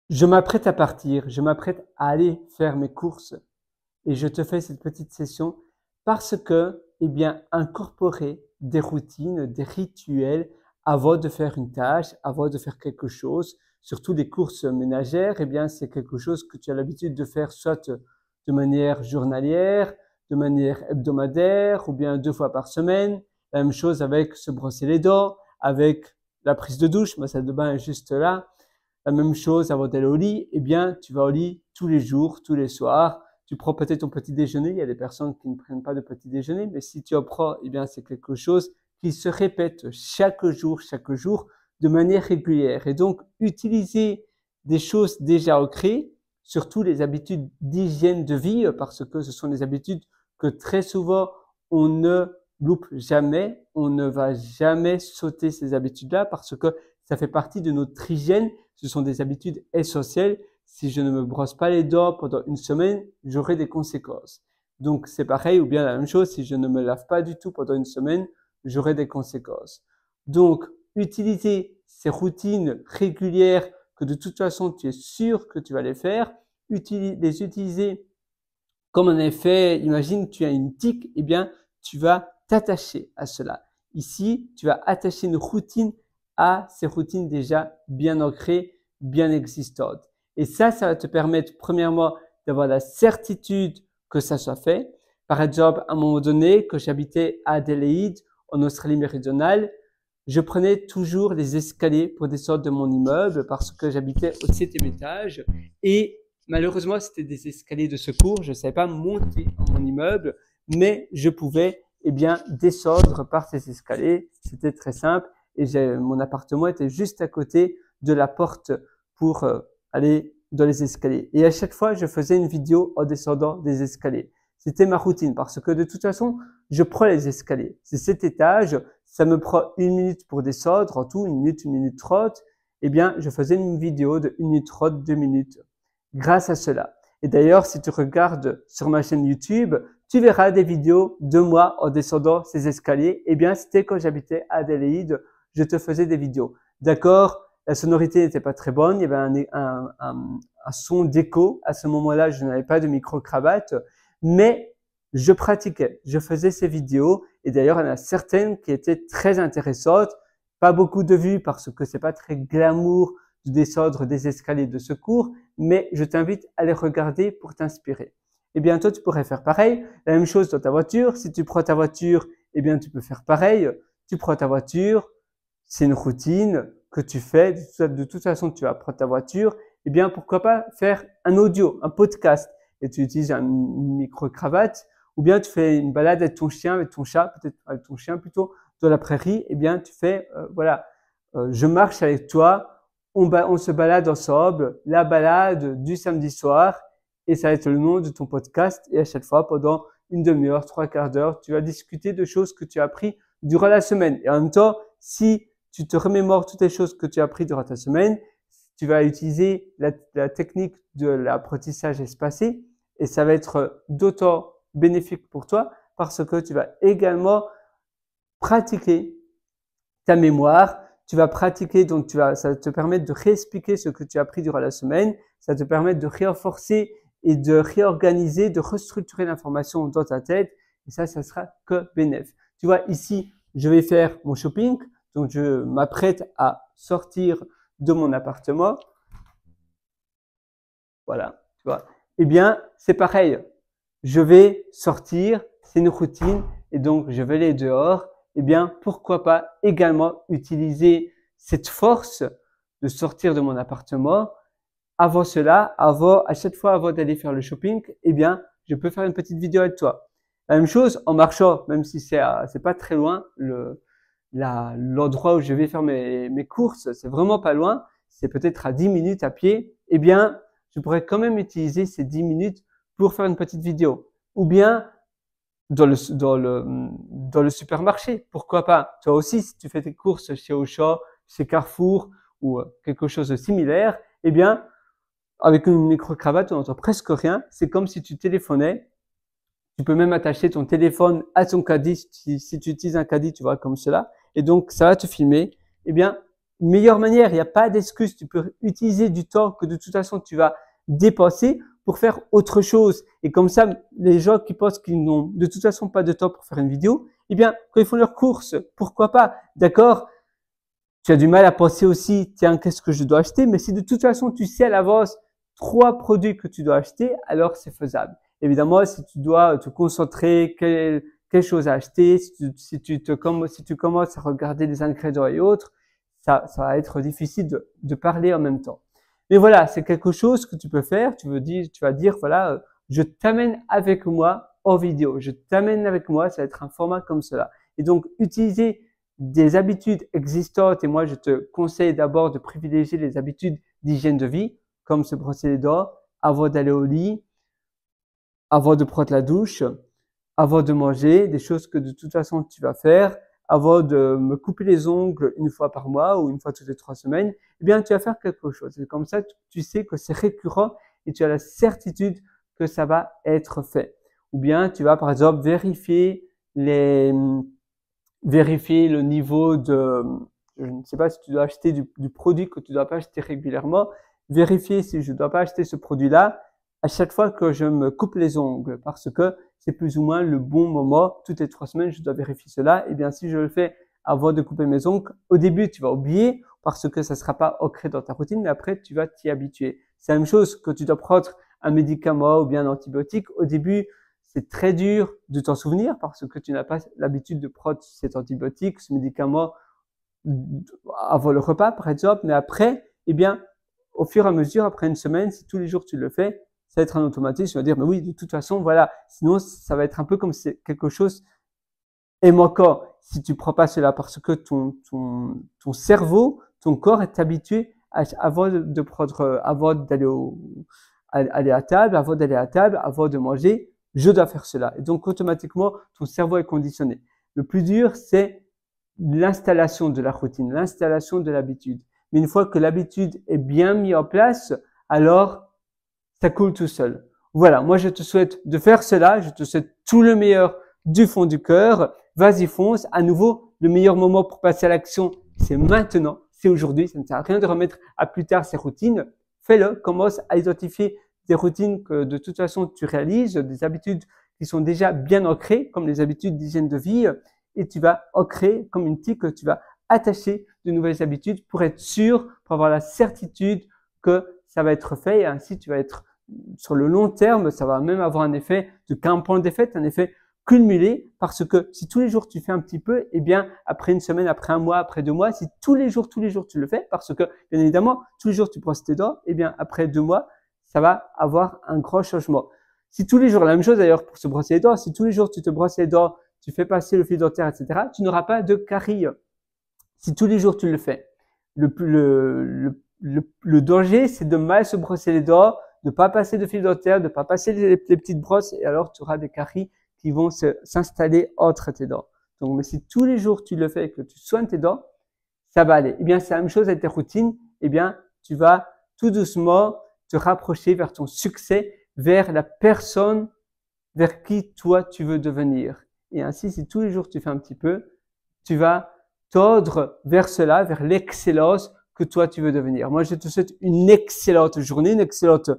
Je m'apprête à partir, je m'apprête à aller faire mes courses et je te fais cette petite session parce que, eh bien, incorporer des routines, des rituels avant de faire une tâche, avant de faire quelque chose, surtout les courses ménagères, eh bien, c'est quelque chose que tu as l'habitude de faire soit de manière journalière, de manière hebdomadaire ou bien 2 fois par semaine. La même chose avec se brosser les dents, avec la prise de douche, ma salle de bain est juste là. La même chose avant d'aller au lit, eh bien, tu vas au lit tous les jours, tous les soirs. Tu prends peut-être ton petit déjeuner. Il y a des personnes qui ne prennent pas de petit déjeuner, mais si tu en prends, eh bien, c'est quelque chose qui se répète chaque jour, de manière régulière. Et donc, utiliser des choses déjà ancrées, surtout les habitudes d'hygiène de vie, parce que ce sont des habitudes que très souvent on ne loupe jamais, on ne va jamais sauter ces habitudes-là parce que ça fait partie de notre hygiène. Ce sont des habitudes essentielles. Si je ne me brosse pas les dents pendant une semaine, j'aurai des conséquences. Donc c'est pareil, ou bien la même chose, si je ne me lave pas du tout pendant une semaine, j'aurai des conséquences. Donc utiliser ces routines régulières que de toute façon tu es sûr que tu vas les faire, les utiliser comme en effet, imagine que tu as une tic, eh bien tu vas t'attacher à cela. Ici, tu vas attacher une routine à ces routines déjà bien ancrées, bien existantes. Et ça va te permettre premièrement d'avoir la certitude que ça soit fait. Par exemple, à un moment donné, quand j'habitais à Adélaïde, en Australie méridionale, je prenais toujours les escaliers pour descendre de mon immeuble parce que j'habitais au 7e étage et malheureusement, c'était des escaliers de secours. Je ne savais pas monter en mon immeuble, mais je pouvais eh bien descendre par ces escaliers. C'était très simple et mon appartement était juste à côté de la porte pour aller dans les escaliers. Et à chaque fois, je faisais une vidéo en descendant des escaliers. C'était ma routine parce que de toute façon, je prends les escaliers. C'est 7 étages, ça me prend 1 minute pour descendre, en tout 1 minute 30. Eh bien, je faisais une vidéo de 1 minute 30, 2 minutes grâce à cela. Et d'ailleurs, si tu regardes sur ma chaîne YouTube, tu verras des vidéos de moi en descendant ces escaliers. Eh bien, c'était quand j'habitais à Adélaïde, je te faisais des vidéos. D'accord, la sonorité n'était pas très bonne, il y avait un son d'écho. À ce moment-là, je n'avais pas de micro-cravate, mais je pratiquais, je faisais ces vidéos. Et d'ailleurs, il y en a certaines qui étaient très intéressantes. Pas beaucoup de vues parce que c'est pas très glamour de descendre des escaliers de secours, mais je t'invite à les regarder pour t'inspirer. Et bien, toi, tu pourrais faire pareil. La même chose dans ta voiture. Si tu prends ta voiture, eh bien, tu peux faire pareil. Tu prends ta voiture. C'est une routine que tu fais. De toute façon, tu vas prendre ta voiture. Eh bien, pourquoi pas faire un audio, un podcast. Et tu utilises une micro-cravate. Ou bien, tu fais une balade avec ton chien, avec ton chat, peut-être avec ton chien plutôt, dans la prairie. Eh bien, tu fais, voilà, je marche avec toi. On se balade ensemble, la balade du samedi soir, et ça va être le nom de ton podcast. Et à chaque fois, pendant une demi-heure, 3/4 d'heure, tu vas discuter de choses que tu as appris durant la semaine. Et en même temps, si tu te remémores toutes les choses que tu as appris durant ta semaine, tu vas utiliser la technique de l'apprentissage espacé, et ça va être d'autant bénéfique pour toi parce que tu vas également pratiquer ta mémoire. Tu vas pratiquer, donc ça va te permettre de réexpliquer ce que tu as appris durant la semaine. Ça va te permettre de renforcer et de réorganiser, de restructurer l'information dans ta tête. Et ça sera que bénéf. Tu vois, ici, je vais faire mon shopping. Donc, je m'apprête à sortir de mon appartement. Voilà, tu vois. Eh bien, c'est pareil. Je vais sortir, c'est une routine, et donc je vais aller dehors. Eh bien, pourquoi pas également utiliser cette force de sortir de mon appartement. Avant cela, à chaque fois avant d'aller faire le shopping, eh bien, je peux faire une petite vidéo avec toi. La même chose en marchant, même si c'est pas très loin, l'endroit où je vais faire mes courses, c'est vraiment pas loin, c'est peut-être à 10 minutes à pied, eh bien, je pourrais quand même utiliser ces 10 minutes pour faire une petite vidéo. Ou bien, dans le supermarché, pourquoi pas? Toi aussi, si tu fais tes courses chez Auchan, chez Carrefour ou quelque chose de similaire, eh bien, avec une micro-cravate, on n'entend presque rien. C'est comme si tu téléphonais. Tu peux même attacher ton téléphone à ton caddie. Si tu utilises un caddie, tu vois, comme cela. Et donc, ça va te filmer. Eh bien, une meilleure manière. Il n'y a pas d'excuse. Tu peux utiliser du temps que de toute façon tu vas dépenser pour faire autre chose. Et comme ça, les gens qui pensent qu'ils n'ont de toute façon pas de temps pour faire une vidéo, eh bien, quand ils font leurs courses, pourquoi pas? D'accord? Tu as du mal à penser aussi, tiens, qu'est-ce que je dois acheter? Mais si de toute façon, tu sais à l'avance 3 produits que tu dois acheter, alors c'est faisable. Évidemment, si tu dois te concentrer, quelle chose à acheter, si tu commences à regarder les ingrédients et autres, ça va être difficile de parler en même temps. Mais voilà, c'est quelque chose que tu peux faire. Tu vas dire, voilà, je t'amène avec moi en vidéo. Je t'amène avec moi, ça va être un format comme cela. Et donc, utiliser des habitudes existantes. Et moi, je te conseille d'abord de privilégier les habitudes d'hygiène de vie, comme se brosser les dents avant d'aller au lit, avant de prendre la douche, avant de manger, des choses que de toute façon tu vas faire, avant de me couper les ongles une fois par mois ou une fois toutes les 3 semaines, eh bien, tu vas faire quelque chose. Et comme ça, tu sais que c'est récurrent et tu as la certitude que ça va être fait. Ou bien, tu vas, par exemple, vérifier le niveau de, je ne sais pas si tu dois acheter du produit que tu dois pas acheter régulièrement, vérifier si je dois pas acheter ce produit-là à chaque fois que je me coupe les ongles parce que c'est plus ou moins le bon moment. Toutes les 3 semaines, je dois vérifier cela. Et bien, si je le fais avant de couper mes ongles, au début, tu vas oublier parce que ça sera pas ancré dans ta routine, mais après, tu vas t'y habituer. C'est la même chose que tu dois prendre un médicament ou bien un antibiotique. Au début, c'est très dur de t'en souvenir parce que tu n'as pas l'habitude de prendre cet antibiotique, ce médicament avant le repas, par exemple. Mais après, eh bien, au fur et à mesure, après une semaine, si tous les jours tu le fais, ça va être un automatisme. Tu vas dire, mais oui, de toute façon, voilà. Sinon, ça va être un peu comme si quelque chose est manquant si tu prends pas cela parce que ton cerveau, ton corps est habitué avant de prendre, avant d'aller aller à table, avant de manger, je dois faire cela. Et donc, automatiquement, ton cerveau est conditionné. Le plus dur, c'est l'installation de la routine, l'installation de l'habitude. Mais une fois que l'habitude est bien mise en place, alors, ça coule tout seul. Voilà, moi je te souhaite de faire cela, je te souhaite tout le meilleur du fond du cœur. Vas-y, fonce. À nouveau, le meilleur moment pour passer à l'action, c'est maintenant, c'est aujourd'hui. Ça ne sert à rien de remettre à plus tard ces routines. Fais-le, commence à identifier des routines que de toute façon tu réalises, des habitudes qui sont déjà bien ancrées, comme les habitudes d'hygiène de vie, et tu vas ancrer comme une tique, tu vas attacher de nouvelles habitudes pour être sûr, pour avoir la certitude que ça va être fait et ainsi tu vas être sur le long terme, ça va même avoir un effet de compound d'effet, un effet cumulé parce que si tous les jours tu fais un petit peu, eh bien, après une semaine, après un mois, après 2 mois, si tous les jours tu le fais parce que, bien évidemment, tous les jours tu brosses tes dents, eh bien, après 2 mois, ça va avoir un grand changement. Si tous les jours, la même chose d'ailleurs pour se brosser les dents, si tous les jours tu te brosses les dents, tu fais passer le fil dentaire, etc., tu n'auras pas de caries. Si tous les jours tu le fais. Le danger, c'est de mal se brosser les dents, de pas passer de fil dentaire, de pas passer les petites brosses, et alors tu auras des caries qui vont s'installer entre tes dents. Donc, mais si tous les jours tu le fais et que tu soignes tes dents, ça va aller. Eh bien, c'est la même chose avec tes routines. Eh bien, tu vas tout doucement te rapprocher vers ton succès, vers la personne vers qui toi tu veux devenir. Et ainsi, si tous les jours tu fais un petit peu, tu vas tordre vers cela, vers l'excellence que toi tu veux devenir. Moi, je te souhaite une excellente journée, une excellente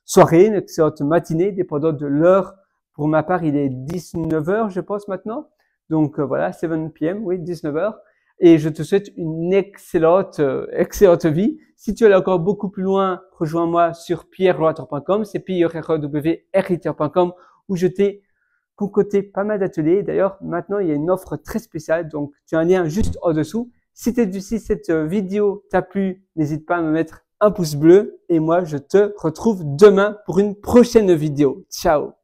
soirée, une excellente matinée, dépendant de l'heure. Pour ma part, il est 19h, je pense maintenant. Donc voilà, 7 p.m., oui, 19h. Et je te souhaite une excellente vie. Si tu veux aller encore beaucoup plus loin, rejoins-moi sur pierreroator.com, c'est pierrewriter.com où je t'ai concocté pas mal d'ateliers. D'ailleurs, maintenant, il y a une offre très spéciale, donc tu as un lien juste en dessous. Si cette vidéo t'a plu, n'hésite pas à me mettre un pouce bleu et moi, je te retrouve demain pour une prochaine vidéo. Ciao!